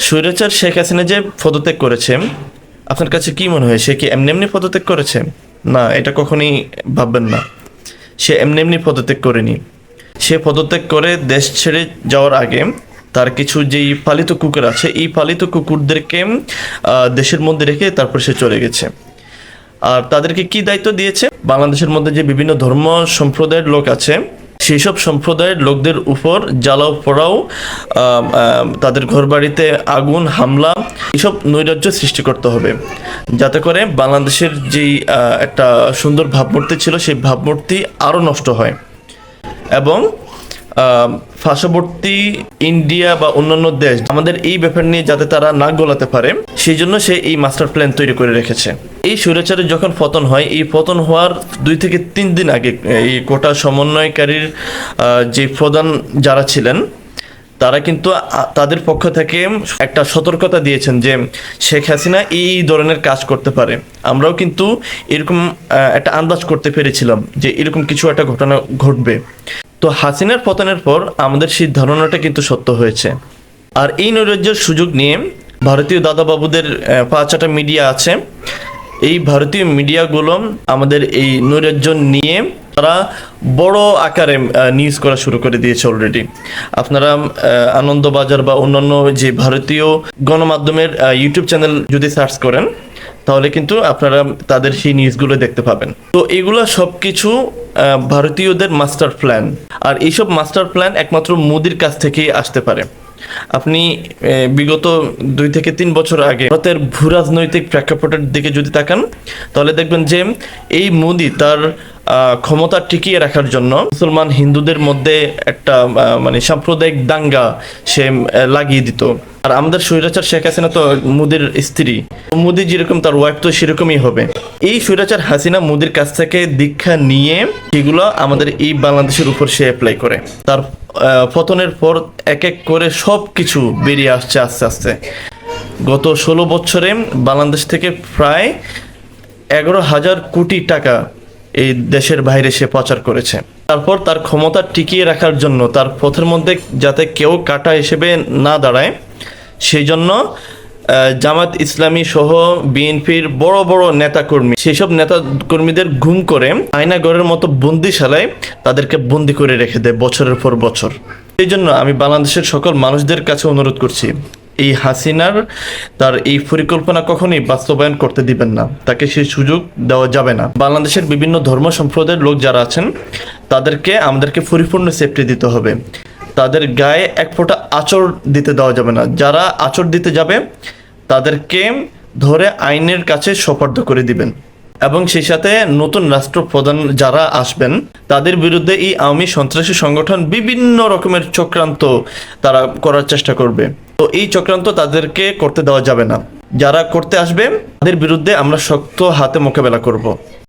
স্বৈরাচার শেখ হাসিনা যে পদত্যাগ করেছে, আপনার কাছে কি মনে হয় সে কি এমনি এমনি পদত্যাগ করেছে? না, এটা কখনোই ভাববেন না। সে এমনি এমনি পদত্যাগ করেনি। সে পদত্যাগ করে দেশ ছেড়ে যাওয়ার আগে তার কিছু যেই পালিত কুকুর আছে, এই পালিত কুকুরদেরকে দেশের মধ্যে রেখে তারপর সে চলে গেছে। আর তাদেরকে কি দায়িত্ব দিয়েছে? বাংলাদেশের মধ্যে যে বিভিন্ন ধর্ম সম্প্রদায়ের লোক আছে, সেই সব সম্প্রদায়ের লোকদের উপর জ্বালাও পোড়াও, তাদের ঘরবাড়িতে আগুন হামলা, এসব নৈরাজ্য সৃষ্টি করতে হবে, যাতে করে বাংলাদেশের যেই একটা সুন্দর ভাবমূর্তি ছিল সেই ভাবমূর্তি আরও নষ্ট হয় এবং পার্শ্ববর্তী ইন্ডিয়া বা অন্যান্য দেশ আমাদের এই ব্যাপার নিয়ে যাতে তারা নাক গলাতে পারে, সেই জন্য সে এই মাস্টার প্ল্যান তৈরি করে রেখেছে। এই স্বৈরাচারের যখন পতন হয়, এই পতন হওয়ার 2 থেকে 3 দিন আগে এই কোটা সমন্বয়কারীর যে প্রধান যারা ছিলেন, তারা কিন্তু তাদের পক্ষ থেকে একটা সতর্কতা দিয়েছেন যে শেখ হাসিনা এই ধরনের কাজ করতে পারে। আমরাও কিন্তু এরকম একটা আন্দাজ করতে পেরেছিলাম যে এরকম কিছু একটা ঘটনা ঘটবে। তো হাসিনার পতনের পর আমাদের সেই ধারণাটা কিন্তু সত্য হয়েছে। আর এই নৈরাজ্যের সুযোগ নিয়ে ভারতীয় দাদাবাবুদের 5-6টা মিডিয়া আছে, এই ভারতীয় মিডিয়াগুলো আমাদের এই নৈরাজ্য নিয়ে তারা বড় আকারে নিউজ করা শুরু করে দিয়েছে অলরেডি। আপনারা আনন্দবাজার বা অন্যান্য যে ভারতীয় গণমাধ্যমের ইউটিউব চ্যানেল যদি সার্চ করেন, তাহলে কিন্তু আপনারা তাদের সেই নিউজগুলো দেখতে পাবেন। তো এগুলো সব কিছু ভারতীয়দের মাস্টার প্ল্যান। আর এইসব মাস্টার প্ল্যান একমাত্র মোদির কাছ থেকেই আসতে পারে। আপনি বিগত 2 থেকে 3 বছর আগে ভারতের ভূরাজনৈতিক প্রেক্ষাপটের দিকে যদি তাকান, তাহলে দেখবেন যে এই মোদি তার ক্ষমতা টিকিয়ে রাখার জন্য মুসলমান হিন্দুদের মধ্যে একটা মানে সাম্প্রদায়িক দাঙ্গা সে লাগিয়ে দিত। আর আমাদের স্বৈরাচার শেখ হাসিনা তো মোদির স্ত্রী, মোদি যেরকম তার ওয়াইফ তো সেরকমই হবে। এই স্বৈরাচার হাসিনা মোদির কাছ থেকে দীক্ষা নিয়ে সেগুলো আমাদের এই বাংলাদেশের উপর সে অ্যাপ্লাই করে। তার পতনের পর এক এক করে সব কিছু বেরিয়ে আসছে আস্তে আস্তে। গত 16 বছরে বাংলাদেশ থেকে প্রায় 11,000 কোটি টাকা এই দেশের বাইরে সে পাচার করেছে। তারপর তার ক্ষমতা টিকিয়ে রাখার জন্য, তার পথের মধ্যে যাতে কেউ কাটা হিসেবে না দাঁড়ায়, সেই জন্য জামাত ইসলামী সহ বিএনপির বড় বড় নেতাকর্মী, সেই সব নেতাকর্মীদের গুম করে আয়নাঘরের মতো বন্দিশালায় তাদেরকে বন্দি করে রেখে দেয় বছরের পর বছর। এই জন্য আমি বাংলাদেশের সকল মানুষদের কাছে অনুরোধ করছি, এই হাসিনার তার এই পরিকল্পনা কখনোই বাস্তবায়ন করতে দিবেন না, তাকে সেই সুযোগ দেওয়া যাবে না। বাংলাদেশের বিভিন্ন ধর্ম সম্প্রদায়ের লোক যারা আছেন, তাদেরকে আমাদেরকে পরিপূর্ণ সেফটি দিতে হবে। তাদের গায়ে এক ফোঁটা আঁচড় দিতে দেওয়া যাবে না। যারা আঁচড় দিতে যাবে তাদেরকে ধরে আইনের কাছে সোপর্দ করে দিবেন। এবং সেই সাথে নতুন রাষ্ট্রপ্রধান যারা আসবেন, তাদের বিরুদ্ধে এই আওয়ামী সন্ত্রাসী সংগঠন বিভিন্ন রকমের চক্রান্ত তারা করার চেষ্টা করবে। তো এই চক্রান্ত তাদেরকে করতে দেওয়া যাবে না। যারা করতে আসবে তাদের বিরুদ্ধে আমরা শক্ত হাতে মোকাবেলা করব।